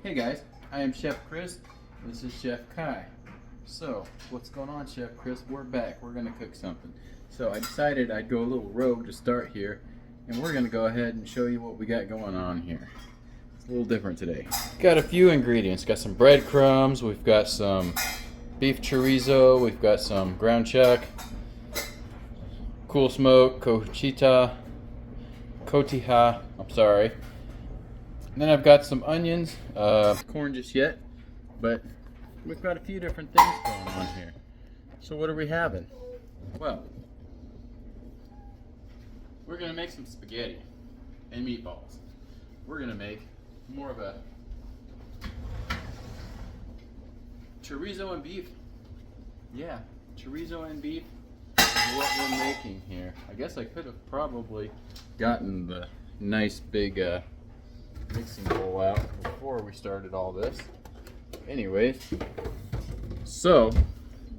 Hey guys, I am Chef Chris. This is Chef Kai. So, what's going on, Chef Chris? We're back. We're gonna cook something. So I decided I'd go a little rogue to start here, and we're gonna go ahead and show you what we got going on here. It's a little different today. Got a few ingredients. Got some breadcrumbs. We've got some beef chorizo. We've got some ground chuck, cool smoke, cotija. I'm sorry. And then I've got some onions, corn just yet, but we've got a few different things going on here. So what are we having? Well, we're gonna make some spaghetti and meatballs. We're gonna make more of a chorizo and beef. Yeah, chorizo and beef is what we're making here. I guess I could have probably gotten the nice big mixing bowl out before we started all this. Anyways, so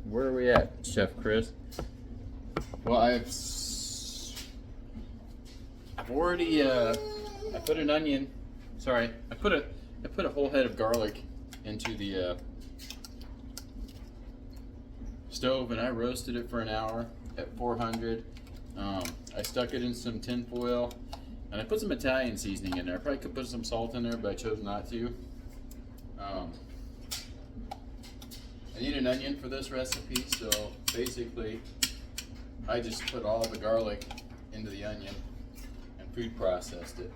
where are we at, Chef Chris? Well, I've already I put an onion. Sorry, I put a whole head of garlic into the stove, and I roasted it for an hour at 400. I stuck it in some tin foil. And I put some Italian seasoning in there. I probably could put some salt in there, but I chose not to. I need an onion for this recipe, so basically I just put all the garlic into the onion and food processed it.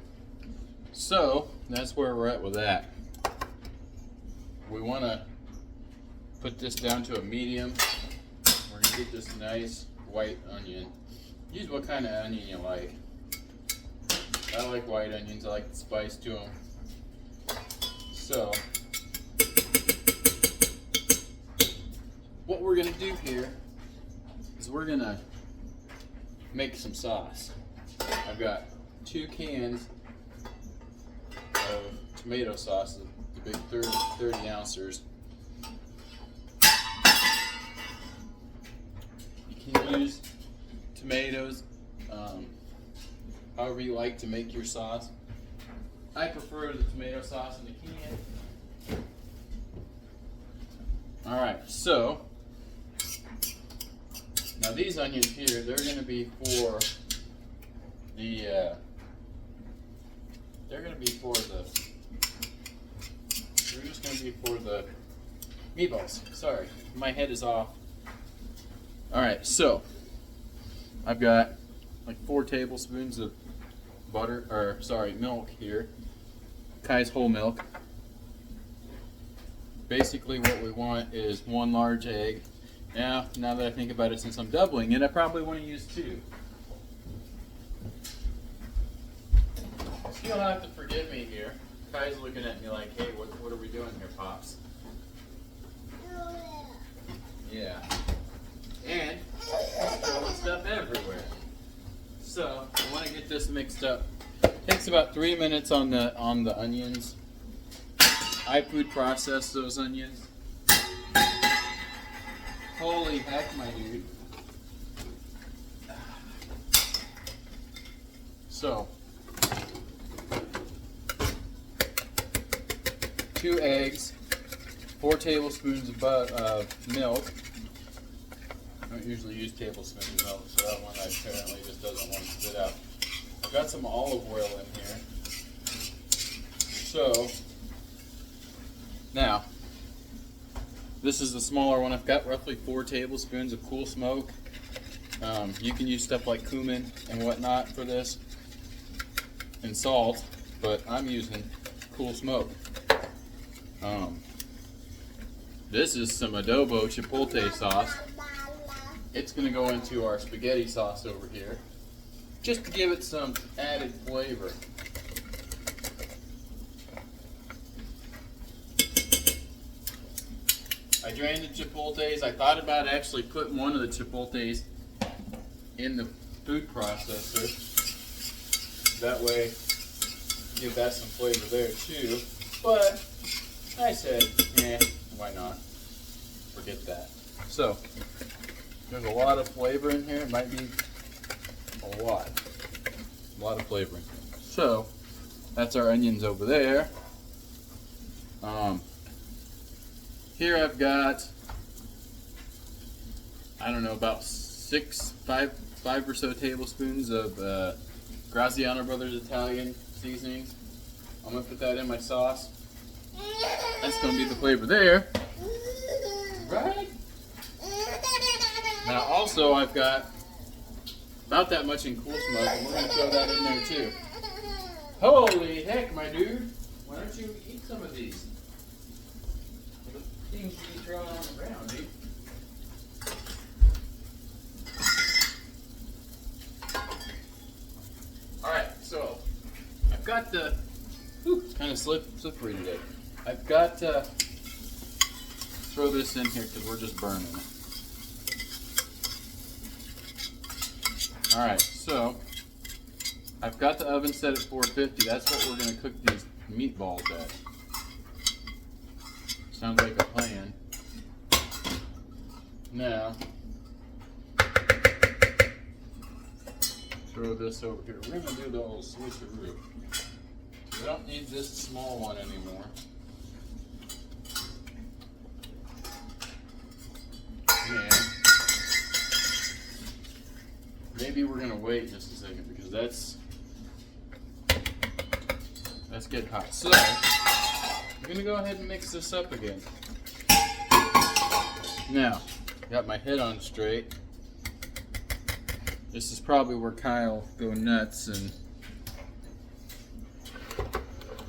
So that's where we're at with that. We want to put this down to a medium. We're going to get this nice white onion. Use what kind of onion you like. I like white onions. I like the spice to them. So, what we're going to do here is we're going to make some sauce. I've got 2 cans of tomato sauce, the big 30 ounces. You can use tomatoes however you like to make your sauce. I prefer the tomato sauce in the can. Alright, so now these onions here, they're going to be for the they're just going to be for the meatballs. Sorry, my head is off. Alright, so I've got like 4 tablespoons of milk here. Kai's whole milk. Basically what we want is 1 large egg. Now that I think about it, since I'm doubling it, I probably want to use 2. So you'll have to forgive me here. Kai's looking at me like, hey, what are we doing here, Pops? Yeah. And throwing stuff everywhere. So I want to get this mixed up. Takes about 3 minutes on the onions. I food process those onions. Holy heck, my dude. So 2 eggs, 4 tablespoons of milk. I don't usually use tablespoons of milk, so that one apparently just doesn't want to spit out. I've got some olive oil in here. So, now, this is the smaller one. I've got roughly 4 tablespoons of cool smoke. You can use stuff like cumin and whatnot for this, and salt, but I'm using cool smoke. This is some adobo chipotle sauce. It's going to go into our spaghetti sauce over here, just to give it some added flavor. I drained the chipotles. I thought about actually putting one of the chipotles in the food processor. That way, give that some flavor there too. But I said, why not? Forget that. So, there's a lot of flavor in here. It might be a lot of flavoring. So, that's our onions over there. Here I've got, I don't know, about five or so tablespoons of Graziano Brothers Italian seasonings. I'm gonna put that in my sauce. That's gonna be the flavor there, right? Now also I've got about that much in cool smoke, and we're gonna throw that in there too. Holy heck, my dude! Why don't you eat some of these? The things you be throwing on the ground, dude. Alright, so I've got the, it's kind of slippery today. I've got to throw this in here because we're just burning it. Alright, so I've got the oven set at 450. That's what we're going to cook these meatballs at. Sounds like a plan. Now, throw this over here. We're going to do the old switcheroo. We don't need this small one anymore. And maybe we're going to wait just a second because that's getting hot. So, I'm going to go ahead and mix this up again. Now, got my head on straight. This is probably where Kyle go nuts and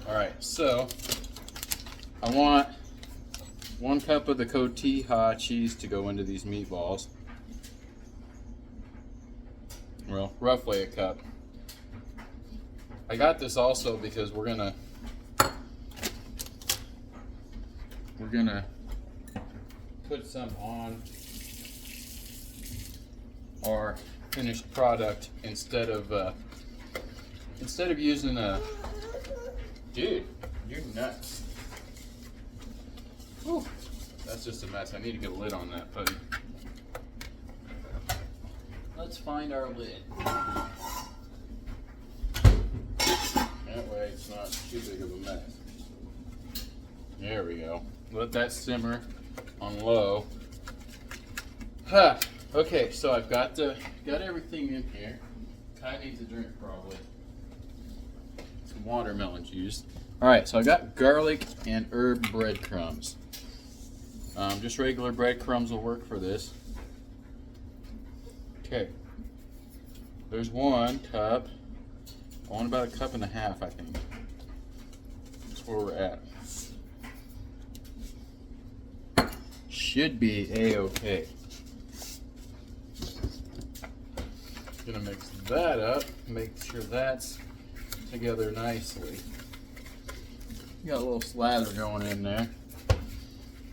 alright, so I want 1 cup of the cotija cheese to go into these meatballs. Well, roughly a cup. I got this also because we're gonna put some on our finished product instead of using a, dude, you're nuts. Whew, that's just a mess. I need to get a lid on that, buddy. Let's find our lid. That way it's not too big of a mess. There we go. Let that simmer on low. Ha! Okay, so I've got everything in here. Kai needs a drink probably. Some watermelon juice. Alright, so I got garlic and herb breadcrumbs. Just regular breadcrumbs will work for this. Okay. There's 1 cup. I want about 1.5 cups, I think. That's where we're at. Should be a-okay. Gonna mix that up, make sure that's together nicely. Got a little slather going in there.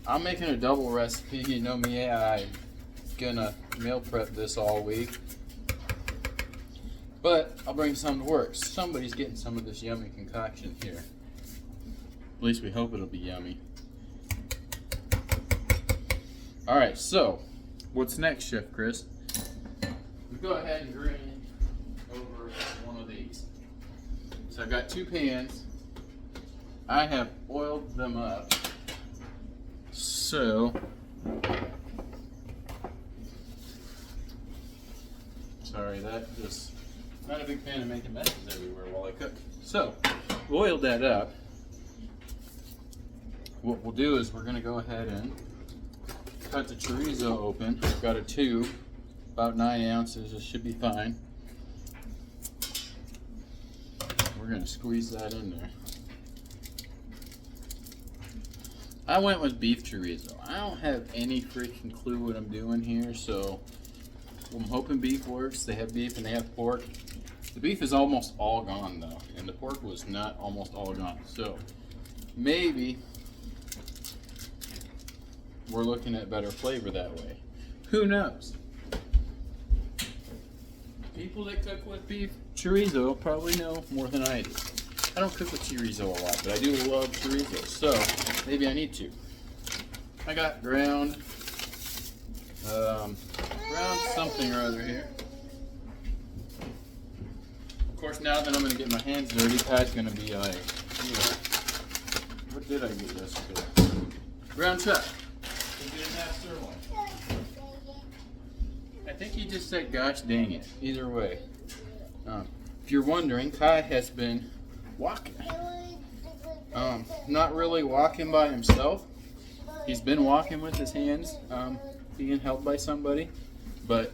I'm making a double recipe. You know me, I'm gonna meal prep this all week. But I'll bring some to work. Somebody's getting some of this yummy concoction here. At least we hope it'll be yummy. Alright, so what's next, Chef Chris? Go ahead and drain over one of these. So I've got 2 pans. I have oiled them up. So sorry, that just not a big fan of making messes everywhere while I cook. So oiled that up. What we'll do is we're gonna go ahead and cut the chorizo open. I've got a tube. About 9 ounces, it should be fine. We're going to squeeze that in there. I went with beef chorizo. I don't have any freaking clue what I'm doing here, so I'm hoping beef works. They have beef and they have pork. The beef is almost all gone though, and the pork was not almost all gone. So maybe we're looking at better flavor that way. Who knows? People that cook with beef chorizo probably know more than I do. I don't cook with chorizo a lot, but I do love chorizo, so maybe I need to. I got ground something or other here. Of course, now that I'm going to get my hands dirty, Pat's going to be like, did I get yesterday? Ground chuck. We didn't have sirloin. I think he just said, gosh dang it. Either way. If you're wondering, Kai has been walking. Not really walking by himself. He's been walking with his hands, being held by somebody. But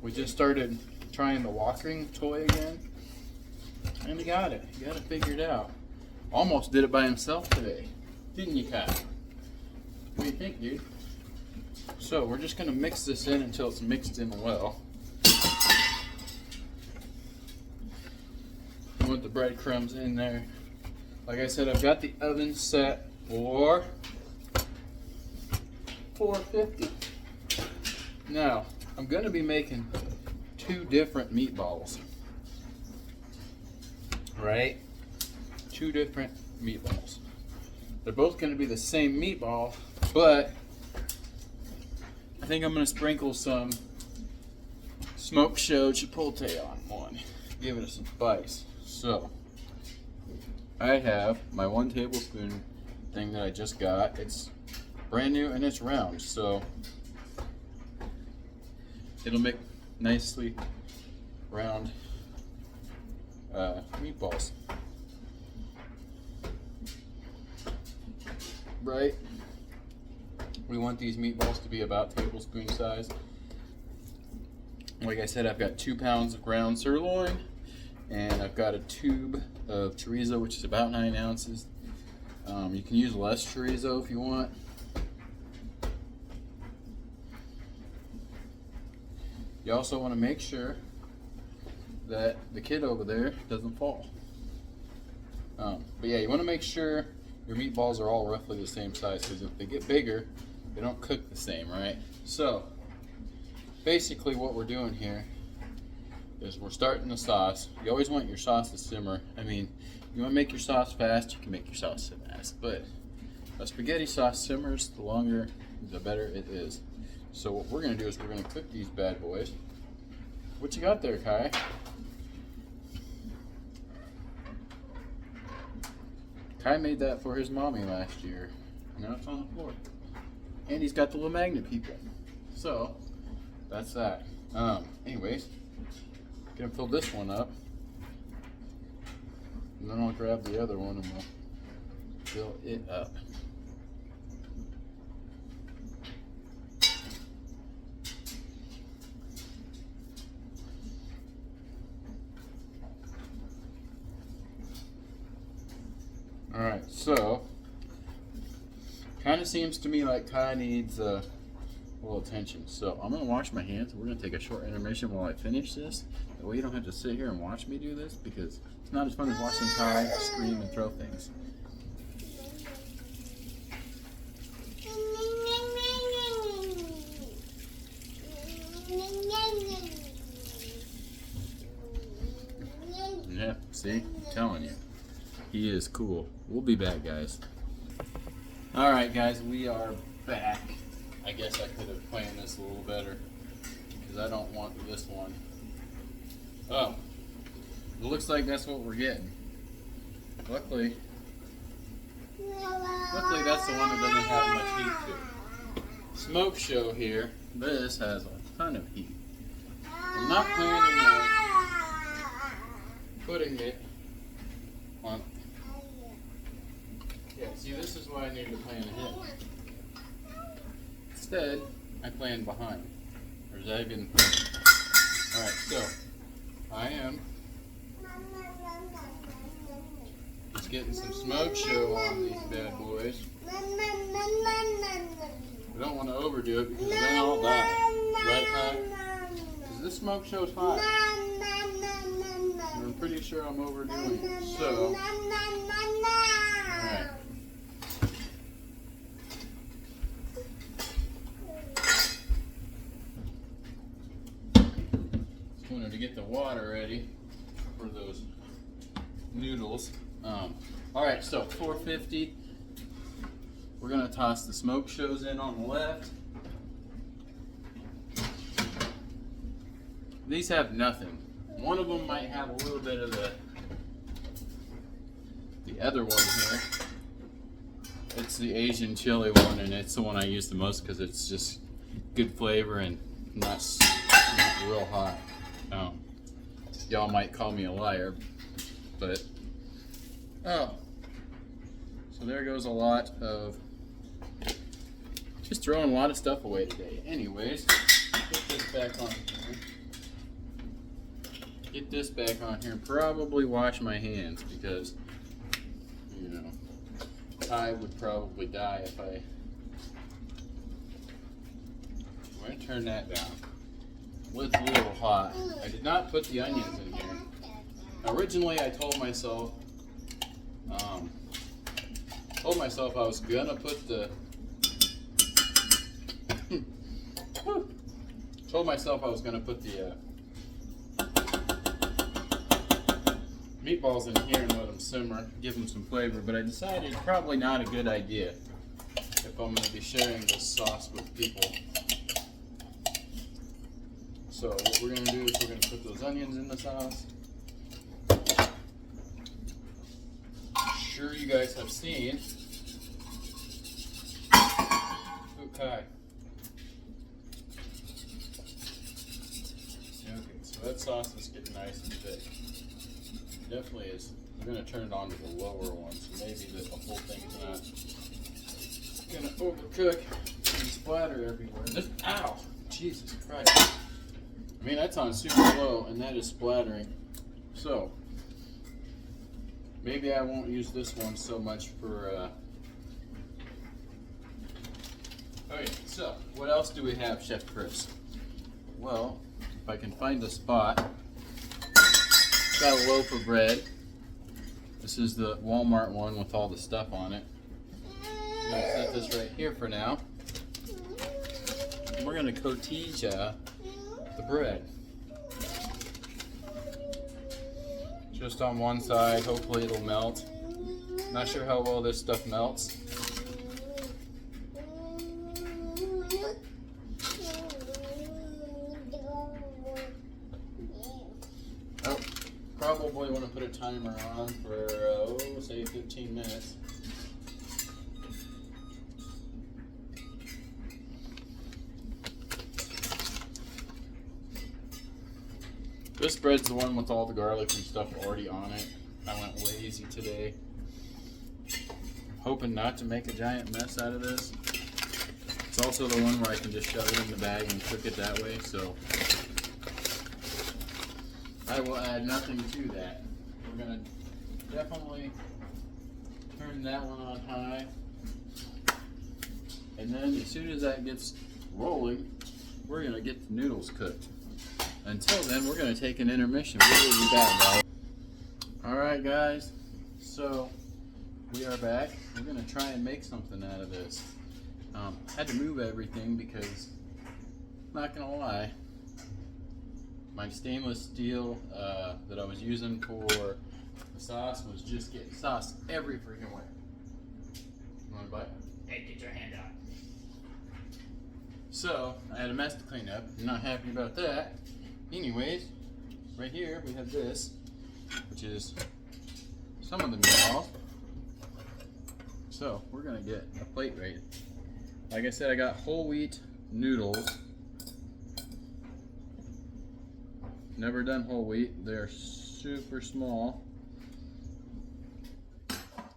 we just started trying the walking toy again. And he got it. He got it figured out. Almost did it by himself today. Didn't you, Kai? What do you think, dude? So we're just going to mix this in until it's mixed in well. With the breadcrumbs in there. Like I said, I've got the oven set for 450. Now, I'm going to be making 2 different meatballs. Right? 2 different meatballs. They're both going to be the same meatball, but I think I'm going to sprinkle some smoked show chipotle on one. Give it some spice. So, I have my 1 tablespoon thing that I just got. It's brand new and it's round, so it'll make nicely round meatballs. Right? We want these meatballs to be about tablespoon size. Like I said, I've got 2 pounds of ground sirloin, and I've got a tube of chorizo, which is about 9 ounces. You can use less chorizo if you want. You also want to make sure that the kid over there doesn't fall. But yeah, you want to make sure your meatballs are all roughly the same size, because if they get bigger, they don't cook the same, right? So basically what we're doing here is we're starting the sauce. You always want your sauce to simmer. I mean, you want to make your sauce fast, you can make your sauce fast, but a spaghetti sauce simmers, the longer the better it is. So what we're going to do is we're going to cook these bad boys. What you got there, Kai? Kai made that for his mommy last year. Now it's on the floor. And he's got the little magnet people. So, that's that. Anyways, gonna fill this one up. And then I'll grab the other one and we'll fill it up. Alright, so kind of seems to me like Kai needs a little attention. So I'm going to wash my hands. We're going to take a short intermission while I finish this. That way you don't have to sit here and watch me do this, because it's not as fun as watching Kai scream and throw things. Yeah, see? I'm telling you. He is cool. We'll be back, guys. Alright, guys, we are back. I guess I could have planned this a little better, because I don't want this one. Oh, it looks like that's what we're getting. Luckily that's the one that doesn't have much heat to it. Smoke show here. This has a ton of heat. I'm not planning on putting it on. Yeah, see, this is why I need to plan ahead. Instead, I plan behind. Or is that even planned? Alright, so I am just getting some smoke show on these bad boys. We don't want to overdo it, because then I'll die. Right, Kai? Because this smoke show's hot. And I'm pretty sure I'm overdoing it. So, alright. To get the water ready for those noodles. Alright, so 450. We're going to toss the smoke shows in on the left. These have nothing. One of them might have a little bit of the other one here. It's the Asian chili one, and it's the one I use the most because it's just good flavor and not real hot. Y'all might call me a liar, but so there goes a lot of just throwing a lot of stuff away today. Anyways, get this back on here. Get this back on here and probably wash my hands because, you know, I would probably die if I'm going to turn that down. Lid's a little hot. I did not put the onions in here. Originally, I told myself I was gonna put the meatballs in here and let them simmer, give them some flavor, but I decided it's probably not a good idea if I'm going to be sharing this sauce with people. So what we're going to do is we're going to put those onions in the sauce. Sure you guys have seen. Okay. Okay, so that sauce is getting nice and thick. Definitely is. I'm going to turn it on to the lower one, so maybe the whole thing's not going to overcook and splatter everywhere. Ow! Jesus Christ. I mean, that's on super low, and that is splattering. So, maybe I won't use this one so much for... Okay, so, what else do we have, Chef Chris? Well, if I can find a spot... Got a loaf of bread. This is the Walmart one with all the stuff on it. I'm going to set this right here for now. And we're going to cotija the bread. Just on one side, hopefully it'll melt. Not sure how well this stuff melts. Probably want to put a timer on for, say 15 minutes. This bread's the one with all the garlic and stuff already on it. I went lazy today. I'm hoping not to make a giant mess out of this. It's also the one where I can just shove it in the bag and cook it that way, so I will add nothing to that. We're going to definitely turn that one on high. And then as soon as that gets rolling, we're going to get the noodles cooked. Until then, we're going to take an intermission. We'll be back, guys. Alright guys, so we are back. We're going to try and make something out of this. Had to move everything because, not going to lie, my stainless steel that I was using for the sauce was just getting sauce every freaking way. You want a bite? Hey, get your hand out. So, I had a mess to clean up. I'm not happy about that. Anyways, right here we have this, which is some of the meatballs. So, we're going to get a plate right. Like I said, I got whole wheat noodles. Never done whole wheat. They're super small.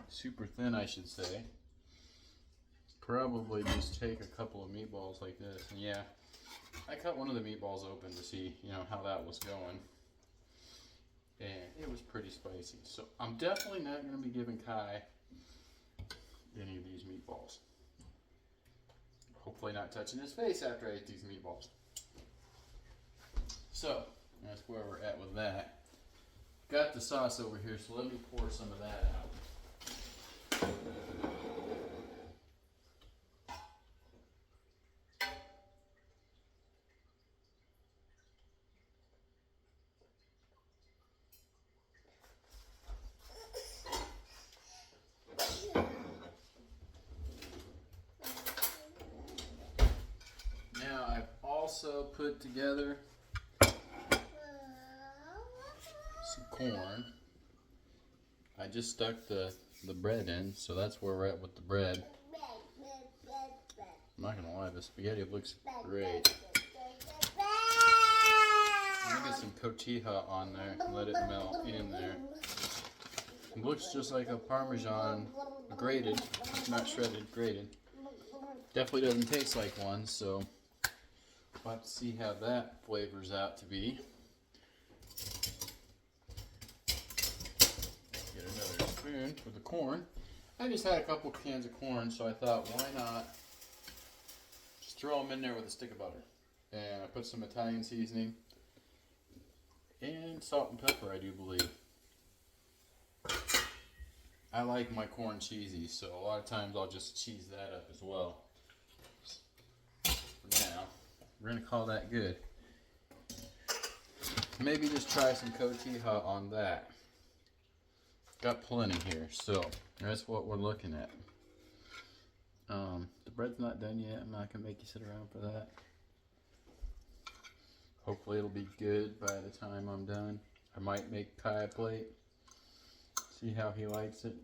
Super thin, I should say. Probably just take a couple of meatballs like this. And yeah, I cut one of the meatballs open to see, how that was going. And it was pretty spicy. So I'm definitely not going to be giving Kai any of these meatballs. Hopefully not touching his face after I eat these meatballs. So, that's where we're at with that. Got the sauce over here, so let me pour some of that out. Now I've also put together some corn. I just stuck the the bread in, so that's where we're at with the bread. I'm not gonna lie, the spaghetti looks great. I'm gonna get some cotija on there, let it melt in there. It looks just like a Parmesan grated, not shredded, grated. Definitely doesn't taste like one, so we'll have to see how that flavors out to be. Get another spoon for the corn. I just had a couple cans of corn, so I thought, why not just throw them in there with a stick of butter. And I put some Italian seasoning and salt and pepper, I do believe. I like my corn cheesy, so a lot of times I'll just cheese that up as well. For now, we're gonna call that good. Maybe just try some cotija on that. Got plenty here, so that's what we're looking at. The bread's not done yet. I'm not gonna make you sit around for that. Hopefully it'll be good by the time I'm done. I might make Kai a plate. See how he likes it.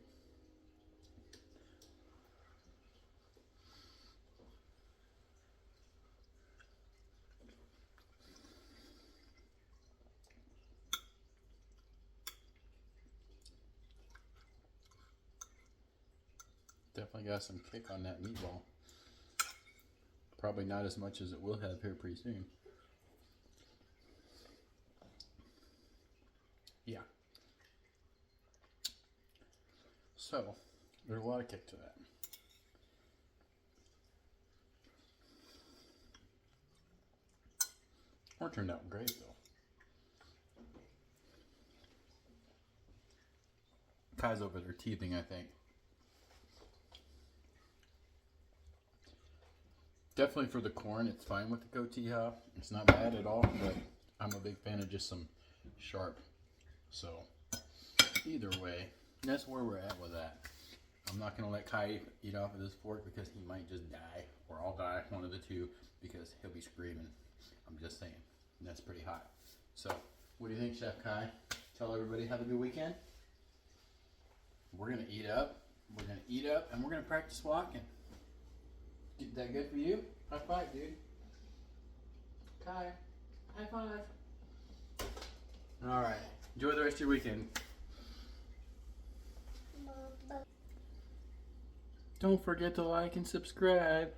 Definitely got some kick on that meatball. Probably not as much as it will have here pretty soon. Yeah. So, there's a lot of kick to that. Corn turned out great though. Kai's over there teething, I think. Definitely for the corn, it's fine with the cotija. It's not bad at all, but I'm a big fan of just some sharp. So, either way, that's where we're at with that. I'm not going to let Kai eat off of this fork because he might just die, or I'll die, one of the two, because he'll be screaming. I'm just saying. And that's pretty hot. So, what do you think, Chef Kai? Tell everybody have a good weekend. We're going to eat up. We're going to eat up, and we're going to practice walking. Is that good for you? High five, dude. Kai, high five. All right. Enjoy the rest of your weekend. Don't forget to like and subscribe.